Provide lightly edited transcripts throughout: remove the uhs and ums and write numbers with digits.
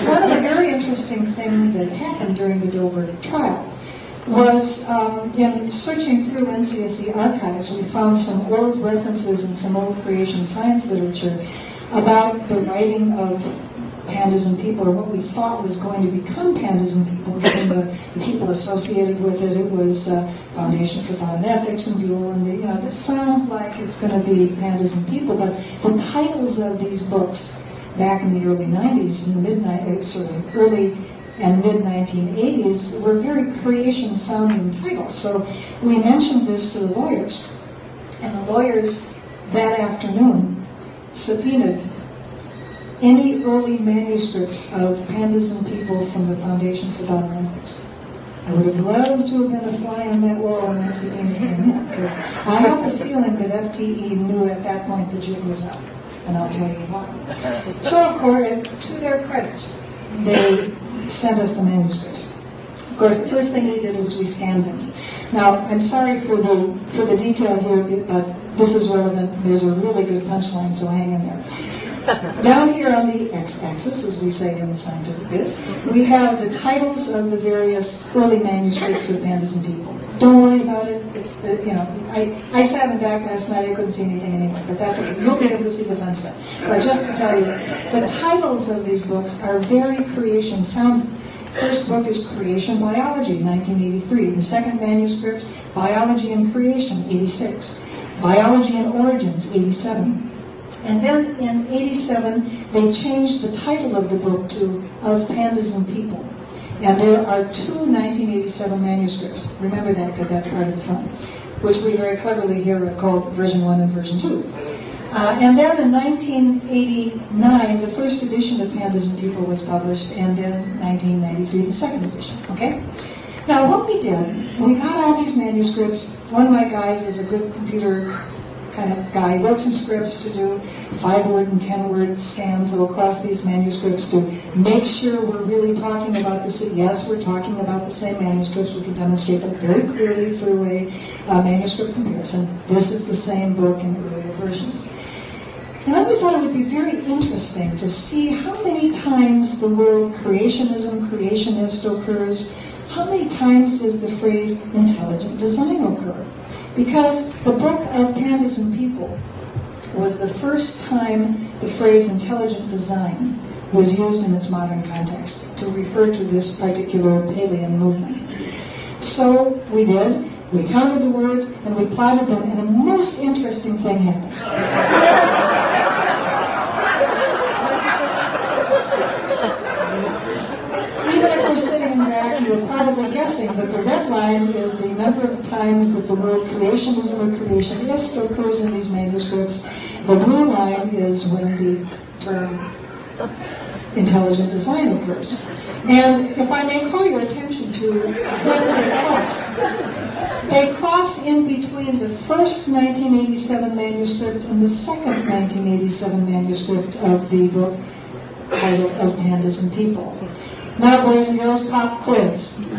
One of the very interesting things that happened during the Dover trial was in searching through NCSE archives, we found some old references in some old creation science literature about the writing of pandas and people, or what we thought was going to become pandas and people, given the people associated with it. It was Foundation for Thought and Ethics and Buell, and this sounds like it's going to be pandas and people, but the titles of these books back in the early 90s, in the early and mid-1980s, were very creation-sounding titles. So we mentioned this to the lawyers, and the lawyers that afternoon subpoenaed any early manuscripts of Pandas and People from the Foundation for Thought and Ethics. I would have loved to have been a fly on that wall when that subpoena came in, because I have a feeling that FTE knew at that point the jig was up, and I'll tell you why. So, of course, to their credit, they sent us the manuscripts. Of course, the first thing we did was we scanned them. Now, I'm sorry for the detail here, but this is relevant. There's a really good punchline, so hang in there. Down here on the x-axis, as we say in the scientific biz, we have the titles of the various early manuscripts of Pandas and People. Don't worry about it. It's I sat in back last night. I couldn't see anything anyway, but that's okay. You'll be able to see the fun stuff. But just to tell you, the titles of these books are very creation-sounding. First book is Creation Biology, 1983. The second manuscript, Biology and Creation, 86. Biology and Origins, 87. And then in 87, they changed the title of the book to Of Pandas and People. And there are two 1987 manuscripts. Remember that, because that's part of the fun, which we very cleverly here have called version 1 and version 2. And then in 1989, the first edition of Pandas and People was published, and then 1993, the second edition. Okay? Now, what we did, we got all these manuscripts. One of my guys is a good computer kind of guy. He wrote some scripts to do 5-word and 10-word scans across these manuscripts to make sure we're really talking about the same. Yes, we're talking about the same manuscripts. We can demonstrate that very clearly through a manuscript comparison. This is the same book in earlier versions. And then we thought it would be very interesting to see how many times the word creationism, creationist occurs. How many times does the phrase intelligent design occur? Because the book of Pandas and People was the first time the phrase intelligent design was used in its modern context to refer to this particular Palean movement. So we did. We counted the words and we plotted them, and a most interesting thing happened. Even if we're sitting in back, you're probably guessing that the red line is the number of times that the word creationism or creationist occurs in these manuscripts. The blue line is when the term intelligent design occurs. And if I may call your attention to when they cross in between the first 1987 manuscript and the second 1987 manuscript of the book titled Of Pandas and People. Now, boys and girls, pop quiz.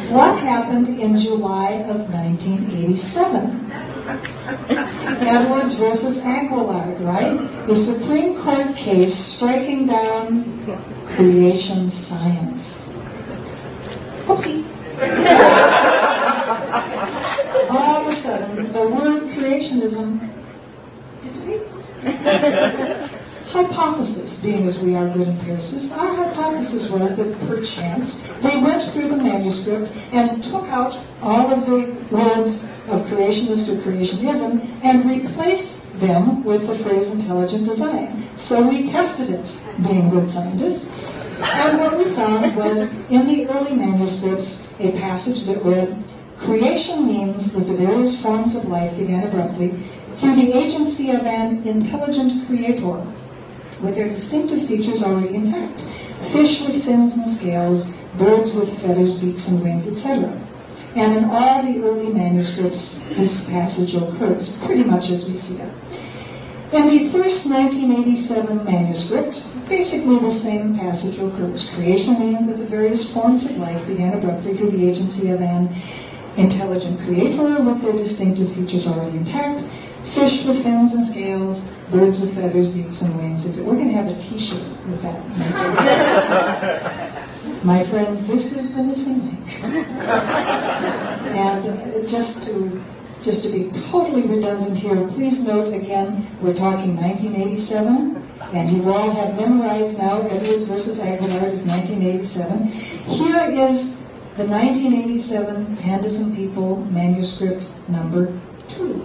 What happened in July of 1987? Edwards versus Aguillard, right? The Supreme Court case striking down creation science. Oopsie. All of a sudden, the word creationism disappears. Hypothesis, being as we are good empiricists, our hypothesis was that perchance they went through the manuscript and took out all of the words of creationist or creationism and replaced them with the phrase intelligent design. So we tested it, being good scientists, and what we found was in the early manuscripts a passage that read, "Creation means that the various forms of life began abruptly through the agency of an intelligent creator, with their distinctive features already intact. Fish with fins and scales, birds with feathers, beaks, and wings, etc." And in all the early manuscripts, this passage occurs, pretty much as we see it. In the first 1987 manuscript, basically the same passage occurs. Creation means that the various forms of life began abruptly through the agency of an intelligent creator with their distinctive features already intact. Fish with fins and scales, birds with feathers, beaks, and wings. We're going to have a T-shirt with that. My friends, this is the missing link. And just to be totally redundant here, please note again, we're talking 1987, and you all have memorized now Edwards versus Aguillard is 1987. Here is the 1987 Pandas and People manuscript number 2.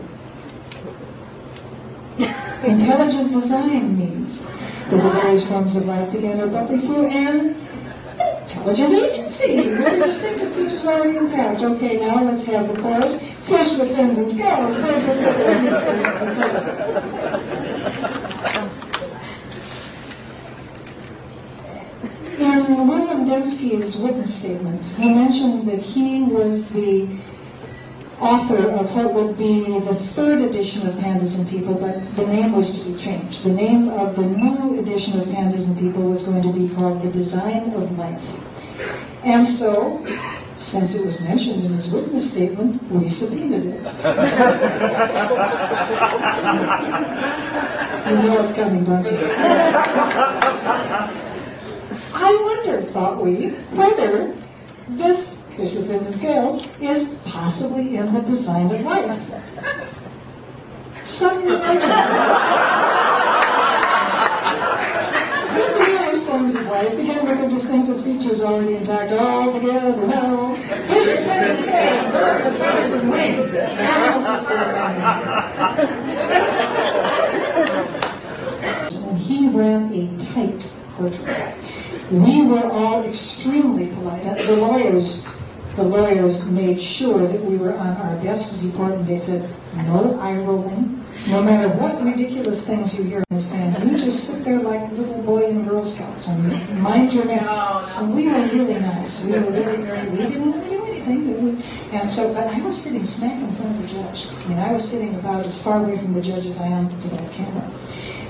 Intelligent design means that the various forms of life began abruptly through an intelligent agency, with their distinctive features already intact. Okay, now let's have the chorus. Fish with fins and scales, birds with feathers, etc. In William Dembski's witness statement, he mentioned that he was the author of what would be the 3rd edition of Pandas and People, but the name was to be changed. The name of the new edition of Pandas and People was going to be called The Design of Life. And so, since it was mentioned in his witness statement, we subpoenaed it. You know it's coming, don't you? I wonder, thought we, whether this fish with fins and scales is possibly in the design of life. Some religions the various forms of life began with their distinctive features already intact all together. Well, fish with fins and scales, birds with feathers and wings, animals with fur and he ran a tight courtroom. We were all extremely polite. The lawyers made sure that we were on our best behavior. They said, no eye rolling. No matter what ridiculous things you hear on the stand, you just sit there like little boy in Girl Scouts and mind your manners. So we were really nice. We were really we didn't do anything. But I was sitting smack in front of the judge. I mean, I was sitting about as far away from the judge as I am to that camera.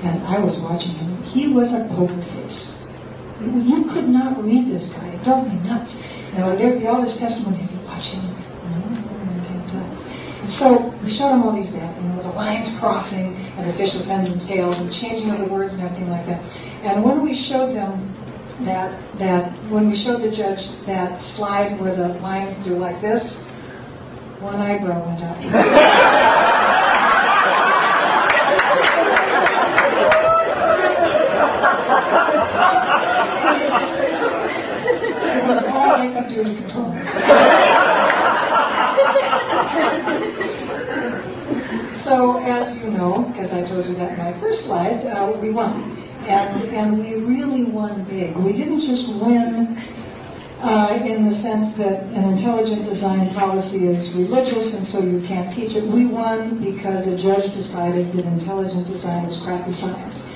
And I was watching him. He was a poker face. You could not read this guy. It drove me nuts. There'd be all this testimony. You'd be watching. I can't tell. And so we showed him all these maps, with the lines crossing and the fish with fins and scales and changing of the words and everything like that. And when we showed them when we showed the judge that slide where the lines do like this, one eyebrow went up. It was all I could do to control myself. So, as you know, because I told you that in my first slide, we won. And we really won big. We didn't just win in the sense that an intelligent design policy is religious and so you can't teach it. We won because the judge decided that intelligent design was crappy science.